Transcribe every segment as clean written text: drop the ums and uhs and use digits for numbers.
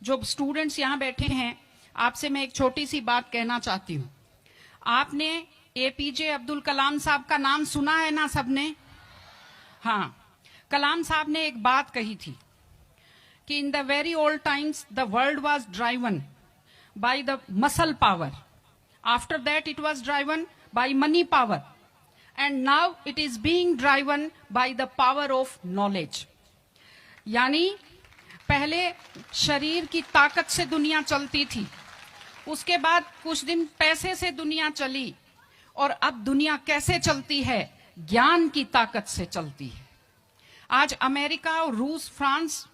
जो स्टूडेंट्स यहाँ बैठे हैं, आपसे मैं एक छोटी सी बात कहना चाहती हूँ। आपने एपीजे अब्दुल कलाम साहब का नाम सुना है ना सबने? हाँ, कलाम साहब ने एक बात कही थी कि in the very old times the world was driven by the muscle power, after that it was driven by money power, and now it is being driven by the power of knowledge. यानी पहले शरीर की ताकत से दुनिया चलती थी, उसके बाद कुछ दिन पैसे से दुनिया चली, और अब दुनिया कैसे चलती है? ज्ञान की ताकत से चलती है। आज अमेरिका और रूस, फ्रांस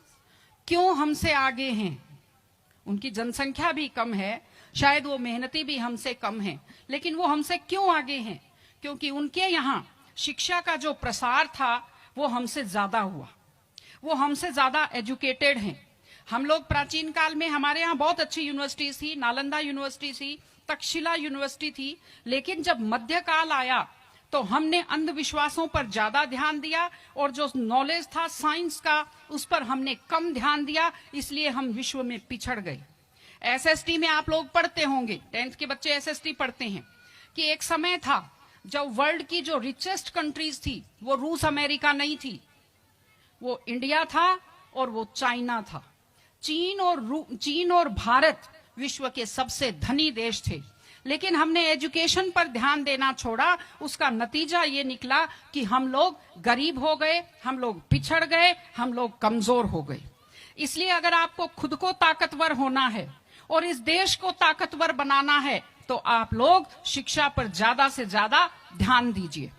क्यों हमसे आगे हैं? उनकी जनसंख्या भी कम है, शायद वो मेहनती भी हमसे कम हैं, लेकिन वो हमसे क्यों आगे हैं? क्योंकि उनके यहाँ शिक्षा का जो प्रसार था वो हमसे ज्यादा हुआ, वो हमसे ज्यादा एजुकेटेड हैं। हम लोग प्राचीन काल में हमारे यहाँ बहुत अच्छी यूनिवर्सिटी थी, नालंदा यूनिवर्सिटी थी, तक्षशिला यूनिवर्सिटी थी, लेकिन जब मध्यकाल आया तो हमने अंधविश्वासों पर ज्यादा ध्यान दिया, और जो नॉलेज था साइंस का उस पर हमने कम ध्यान दिया, इसलिए हम विश्व में पिछड़ गए। एसएसटी में आप लोग पढ़ते होंगे, 10th के बच्चे एसएसटी पढ़ते हैं, कि एक समय था जब वर्ल्ड की जो रिचेस्ट कंट्रीज थी वो रूस अमेरिका नहीं थी, वो इंडिया था और वो चाइना था। चीन और भारत विश्व के सबसे धनी देश थे, लेकिन हमने एजुकेशन पर ध्यान देना छोड़ा। उसका नतीजा ये निकला कि हम लोग गरीब हो गए, हम लोग पिछड़ गए, हम लोग कमजोर हो गए। इसलिए अगर आपको खुद को ताकतवर होना है और इस देश को ताकतवर बनाना है तो आप लोग शिक्षा पर ज्यादा से ज्यादा ध्यान दीजिए।